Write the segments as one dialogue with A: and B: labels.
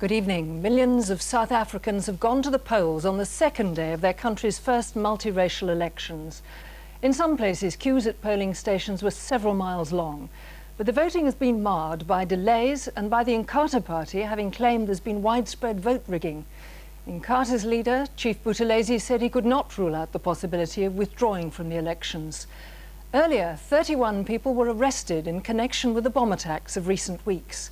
A: Good evening. Millions of South Africans have gone to the polls on the second day of their country's first multiracial elections. In some places, queues at polling stations were several miles long. But the voting has been marred by delays and by the Inkatha party having claimed there's been widespread vote rigging. Inkatha's leader, Chief Buthelezi, said he could not rule out the possibility of withdrawing from the elections. Earlier, 31 people were arrested in connection with the bomb attacks of recent weeks.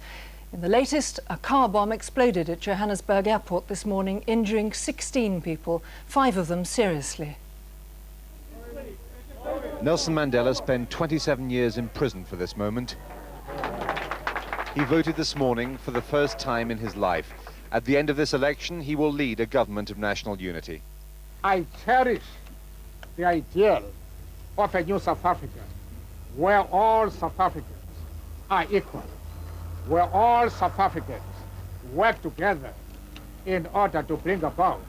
A: In the latest, a car bomb exploded at Johannesburg Airport this morning, injuring 16 people, 5 of them seriously.
B: Nelson Mandela spent 27 years in prison for this moment. He voted this morning for the first time in his life. At the end of this election, he will lead a government of national unity.
C: I cherish the ideal of a new South Africa, where all South Africans are equal, where all South Africans work together in order to bring about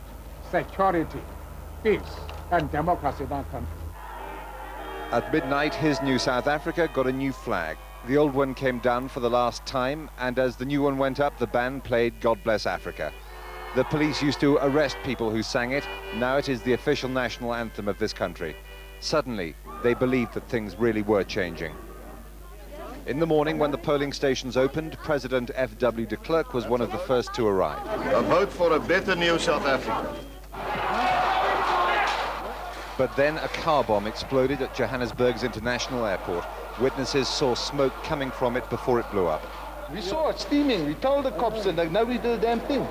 C: security, peace, and democracy in our country.
B: At midnight, his new South Africa got a new flag. The old one came down for the last time, and as the new one went up, the band played God Bless Africa. The police used to arrest people who sang it. Now it is the official national anthem of this country. Suddenly, they believed that things really were changing. In the morning, when the polling stations opened, President F.W. de Klerk was one of the first to arrive.
D: A vote for a better new South Africa.
B: But then a car bomb exploded at Johannesburg's International Airport. Witnesses saw smoke coming from it before it blew up.
E: We saw it steaming. We told the cops and nobody did a damn thing.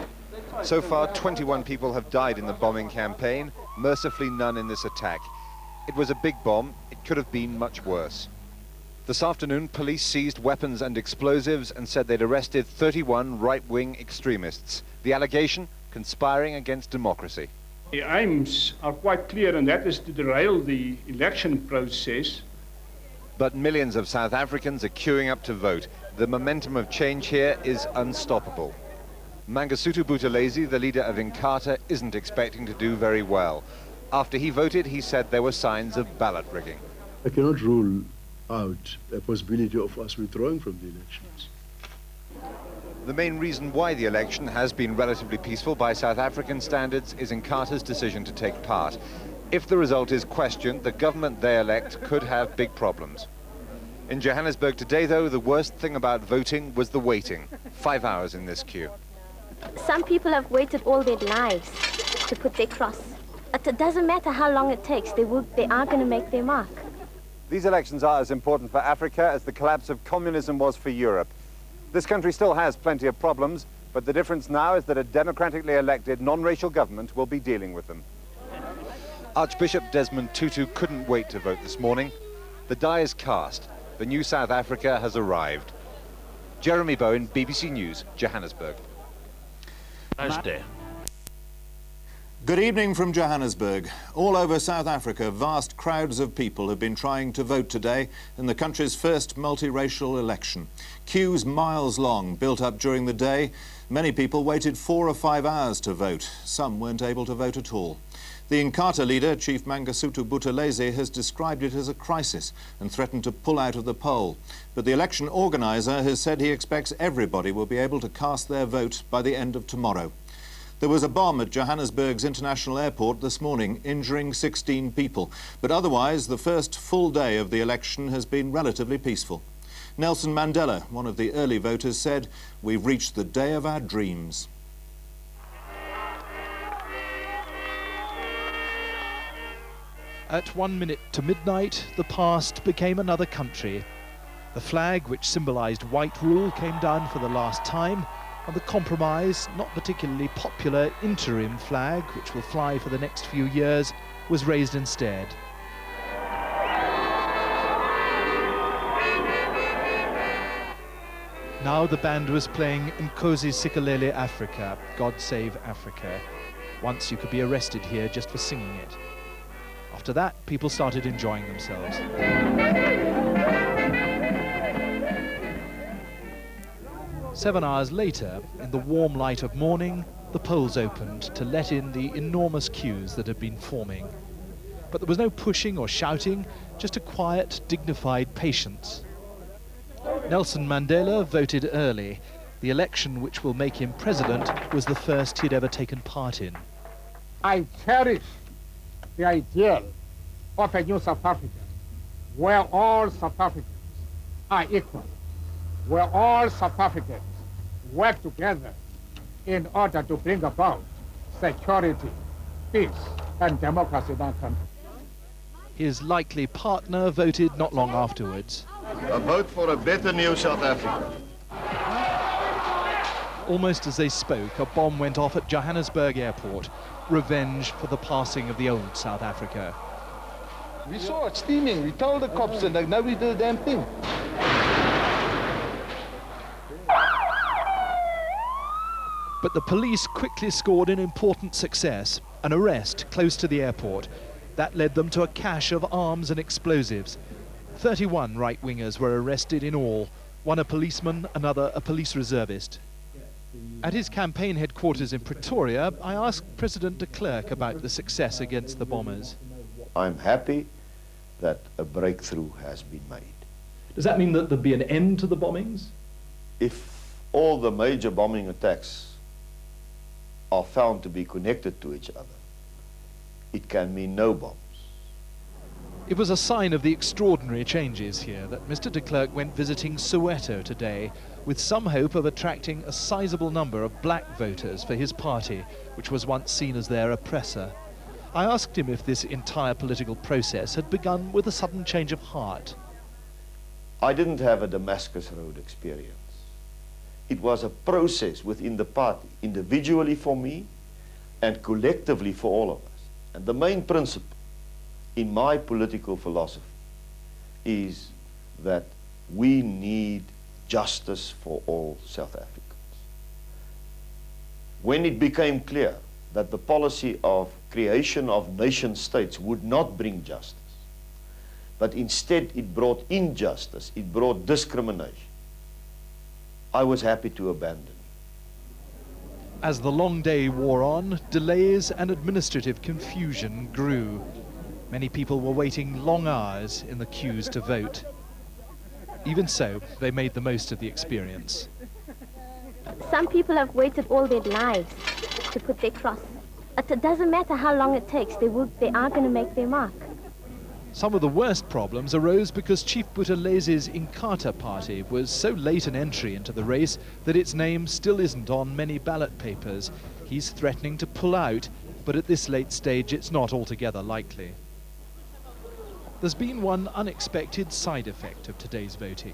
B: So far, 21 people have died in the bombing campaign, mercifully none in this attack. It was a big bomb. It could have been much worse. This afternoon, police seized weapons and explosives and said they'd arrested 31 right-wing extremists. The allegation, conspiring against democracy.
F: The aims are quite clear, and that is to derail the election process.
B: But millions of South Africans are queuing up to vote. The momentum of change here is unstoppable. Mangosuthu Buthelezi, the leader of Inkatha, isn't expecting to do very well. After he voted, he said there were signs of ballot rigging.
G: I cannot rule out a possibility of us withdrawing from the elections.
B: The main reason why the election has been relatively peaceful by South African standards is Inkatha's decision to take part. If the result is questioned, the government they elect could have big problems. In Johannesburg today, though, the worst thing about voting was the waiting. 5 hours in this queue.
H: Some people have waited all their lives to put their cross. It doesn't matter how long it takes, they are going to make their mark.
I: These elections are as important for Africa as the collapse of communism was for Europe. This country still has plenty of problems, but the difference now is that a democratically elected non-racial government will be dealing with them.
B: Archbishop Desmond Tutu couldn't wait to vote this morning. The die is cast. The new South Africa has arrived. Jeremy Bowen, BBC News, Johannesburg.
J: Good evening from Johannesburg. All over South Africa, vast crowds of people have been trying to vote today in the country's first multiracial election. Queues miles long built up during the day. Many people waited 4 or 5 hours to vote. Some weren't able to vote at all. The Inkatha leader, Chief Mangosuthu Buthelezi, has described it as a crisis and threatened to pull out of the poll. But the election organiser has said he expects everybody will be able to cast their vote by the end of tomorrow. There was a bomb at Johannesburg's International Airport this morning, injuring 16 people. But otherwise, the first full day of the election has been relatively peaceful. Nelson Mandela, one of the early voters, said, "We've reached the day of our dreams."
K: At 1 minute to midnight, the past became another country. The flag, which symbolised white rule, came down for the last time, and the compromise, not particularly popular interim flag, which will fly for the next few years, was raised instead. Now the band was playing Nkosi Sikelel' Africa, God Save Africa. Once you could be arrested here just for singing it. After that, people started enjoying themselves. 7 hours later, in the warm light of morning, the polls opened to let in the enormous queues that had been forming. But there was no pushing or shouting, just a quiet, dignified patience. Nelson Mandela voted early. The election which will make him president was the first he'd ever taken part in.
C: I cherish the ideal of a new South Africa, where all South Africans are equal, where all South Africans work together in order to bring about security, peace, and democracy in our country.
K: His likely partner voted not long afterwards.
D: A vote for a better new South Africa.
K: Almost as they spoke, a bomb went off at Johannesburg airport. Revenge for the passing of the old South Africa.
E: We saw it steaming. We told the cops and nobody did a damn thing.
K: But the police quickly scored an important success, an arrest close to the airport. That led them to a cache of arms and explosives. 31 right-wingers were arrested in all, one a policeman, another a police reservist. At his campaign headquarters in Pretoria, I asked President de Klerk about the success against the bombers.
L: I'm happy that a breakthrough has been made.
K: Does that mean that there'll be an end to the bombings?
L: If all the major bombing attacks are found to be connected to each other, it can mean no bombs.
K: It was a sign of the extraordinary changes here that Mr. de Klerk went visiting Soweto today with some hope of attracting a sizable number of black voters for his party, which was once seen as their oppressor. I asked him if this entire political process had begun with a sudden change of heart.
L: I didn't have a Damascus Road experience. It was a process within the party, individually for me and collectively for all of us. And the main principle in my political philosophy is that we need justice for all South Africans. When it became clear that the policy of creation of nation states would not bring justice, but instead it brought injustice, it brought discrimination, I was happy to abandon it.
K: As the long day wore on, delays and administrative confusion grew. Many people were waiting long hours in the queues to vote. Even so, they made the most of the experience.
H: Some people have waited all their lives to put their cross. It doesn't matter how long it takes, they are going to make their mark.
K: Some of the worst problems arose because Chief Buthelez's Inkatha party was so late an entry into the race that its name still isn't on many ballot papers. He's threatening to pull out, but at this late stage it's not altogether likely. There's been one unexpected side effect of today's voting.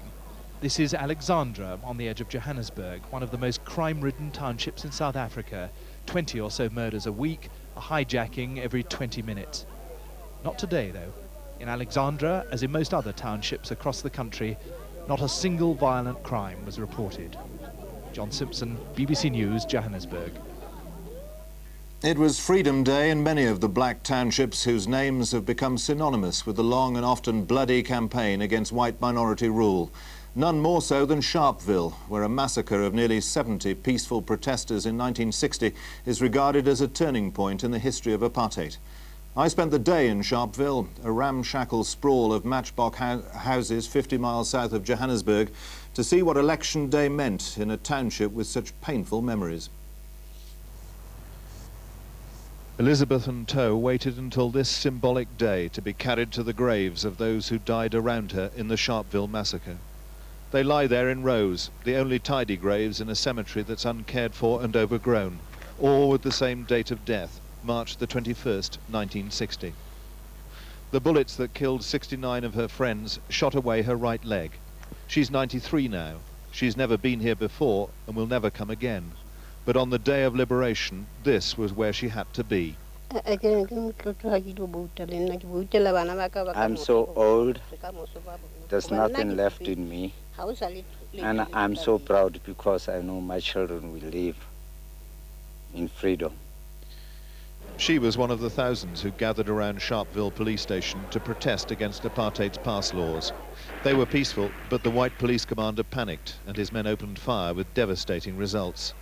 K: This is Alexandra on the edge of Johannesburg, one of the most crime-ridden townships in South Africa. 20 or so murders a week, a hijacking every 20 minutes. Not today, though. In Alexandra, as in most other townships across the country, not a single violent crime was reported. John Simpson, BBC News, Johannesburg.
J: It was Freedom Day in many of the black townships whose names have become synonymous with the long and often bloody campaign against white minority rule. None more so than Sharpeville, where a massacre of nearly 70 peaceful protesters in 1960 is regarded as a turning point in the history of apartheid. I spent the day in Sharpeville, a ramshackle sprawl of matchbox houses 50 miles south of Johannesburg, to see what Election Day meant in a township with such painful memories. Elizabeth and Toe waited until this symbolic day to be carried to the graves of those who died around her in the Sharpeville massacre. They lie there in rows, the only tidy graves in a cemetery that's uncared for and overgrown, all with the same date of death, March the 21st, 1960. The bullets that killed 69 of her friends shot away her right leg. She's 93 now. She's never been here before and will never come again. But on the day of liberation, this was where she had to be.
M: I'm so old, there's nothing left in me. And I'm so proud because I know my children will live in freedom.
J: She was one of the thousands who gathered around Sharpeville police station to protest against apartheid's pass laws. They were peaceful, but the white police commander panicked and his men opened fire with devastating results.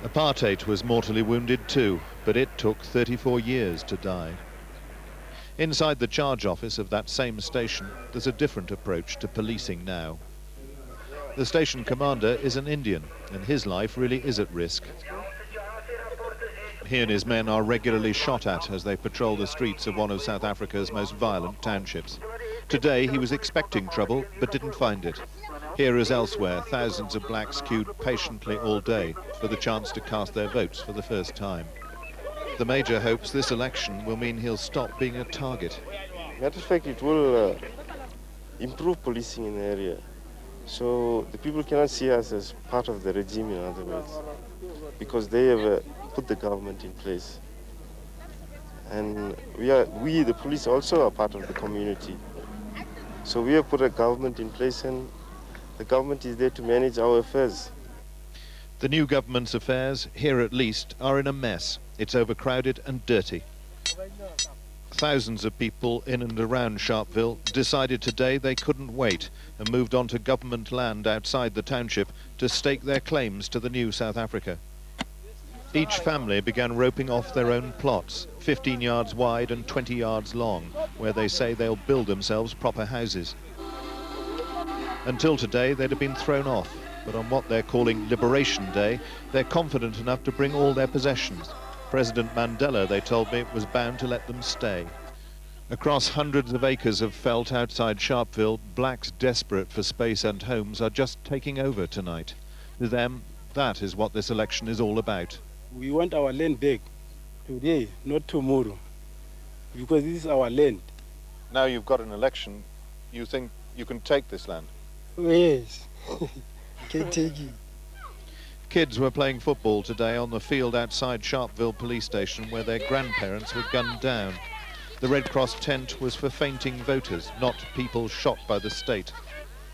J: Apartheid was mortally wounded too, but it took 34 years to die. Inside the charge office of that same station, there's a different approach to policing now. The station commander is an Indian, and his life really is at risk. He and his men are regularly shot at as they patrol the streets of one of South Africa's most violent townships. Today he was expecting trouble, but didn't find it. Here as elsewhere, thousands of blacks queued patiently all day for the chance to cast their votes for the first time. The Major hopes this election will mean he'll stop being a target.
N: Matter of fact, it will improve policing in the area. So the people cannot see us as part of the regime, in other words, because they have put the government in place. And we, the police, also are part of the community. So we have put a government in place, and the government is there to manage our affairs.
J: The new government's affairs, here at least, are in a mess. It's overcrowded and dirty. Thousands of people in and around Sharpeville decided today they couldn't wait and moved on to government land outside the township to stake their claims to the new South Africa. Each family began roping off their own plots, 15 yards wide and 20 yards long, where they say they'll build themselves proper houses. Until today, they'd have been thrown off, but on what they're calling Liberation Day, they're confident enough to bring all their possessions. President Mandela, they told me, was bound to let them stay. Across hundreds of acres of veldt outside Sharpeville, blacks desperate for space and homes are just taking over tonight. To them, that is what this election is all about.
O: We want our land back today, not tomorrow, because this is our land.
J: Now you've got an election, you think you can take this land?
O: Yes, can take it.
J: Kids were playing football today on the field outside Sharpeville police station where their grandparents were gunned down. The Red Cross tent was for fainting voters, not people shot by the state.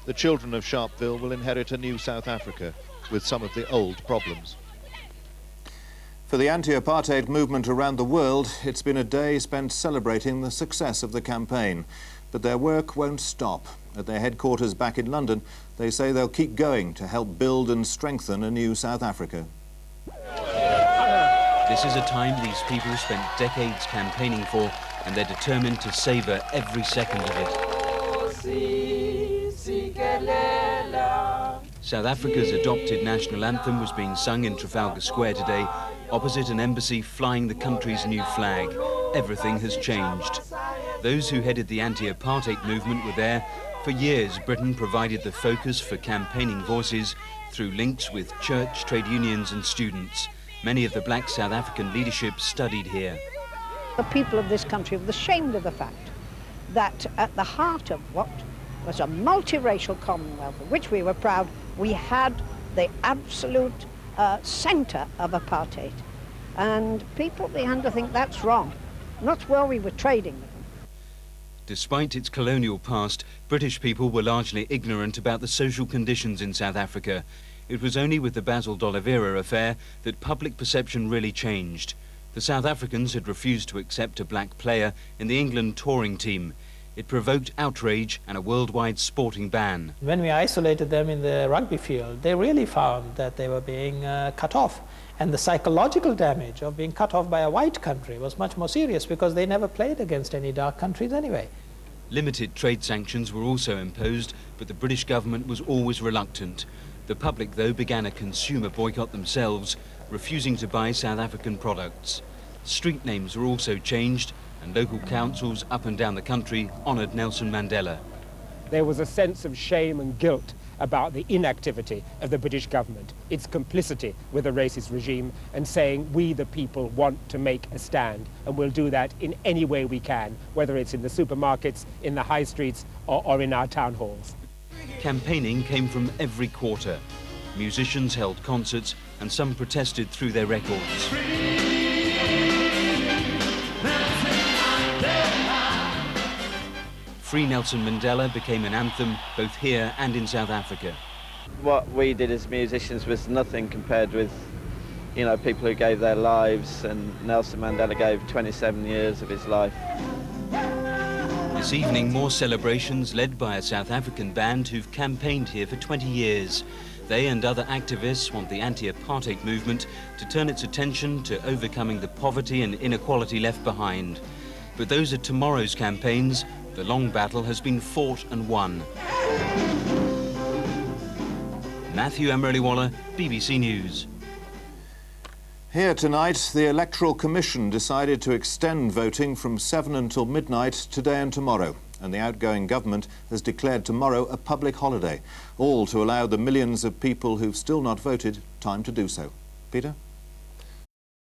J: The children of Sharpeville will inherit a new South Africa with some of the old problems. For the anti-apartheid movement around the world, it's been a day spent celebrating the success of the campaign. But their work won't stop. At their headquarters back in London, they say they'll keep going to help build and strengthen a new South Africa.
P: This is a time these people spent decades campaigning for, and they're determined to savour every second of it. South Africa's adopted national anthem was being sung in Trafalgar Square today, opposite an embassy flying the country's new flag. Everything has changed. Those who headed the anti-apartheid movement were there. For years, Britain provided the focus for campaigning voices through links with church, trade unions and students. Many of the black South African leadership studied here.
Q: The people of this country were ashamed of the fact that at the heart of what was a multiracial Commonwealth, of which we were proud, we had the absolute centre of apartheid. And people began to think that's wrong. And that's where we were trading with them.
P: Despite its colonial past, British people were largely ignorant about the social conditions in South Africa. It was only with the Basil d'Oliveira affair that public perception really changed. The South Africans had refused to accept a black player in the England touring team. It provoked outrage and a worldwide sporting ban.
R: When we isolated them in the rugby field, they really found that they were being cut off. And the psychological damage of being cut off by a white country was much more serious because they never played against any dark countries anyway.
P: Limited trade sanctions were also imposed, but the British government was always reluctant. The public, though, began a consumer boycott themselves, refusing to buy South African products. Street names were also changed, and local councils up and down the country honoured Nelson Mandela.
S: There was a sense of shame and guilt about the inactivity of the British government, its complicity with a racist regime, and saying we the people want to make a stand, and we'll do that in any way we can, whether it's in the supermarkets, in the high streets or in our town halls.
P: Campaigning came from every quarter. Musicians held concerts and some protested through their records. Free Nelson Mandela became an anthem both here and in South Africa.
T: What we did as musicians was nothing compared with, you know, people who gave their lives, and Nelson Mandela gave 27 years of his life.
P: This evening, more celebrations led by a South African band who've campaigned here for 20 years. They and other activists want the anti-apartheid movement to turn its attention to overcoming the poverty and inequality left behind. But those are tomorrow's campaigns. The long battle has been fought and won. Matthew Emerliwala, BBC News.
J: Here tonight, the Electoral Commission decided to extend voting from 7 until midnight today and tomorrow, and the outgoing government has declared tomorrow a public holiday, all to allow the millions of people who've still not voted time to do so. Peter?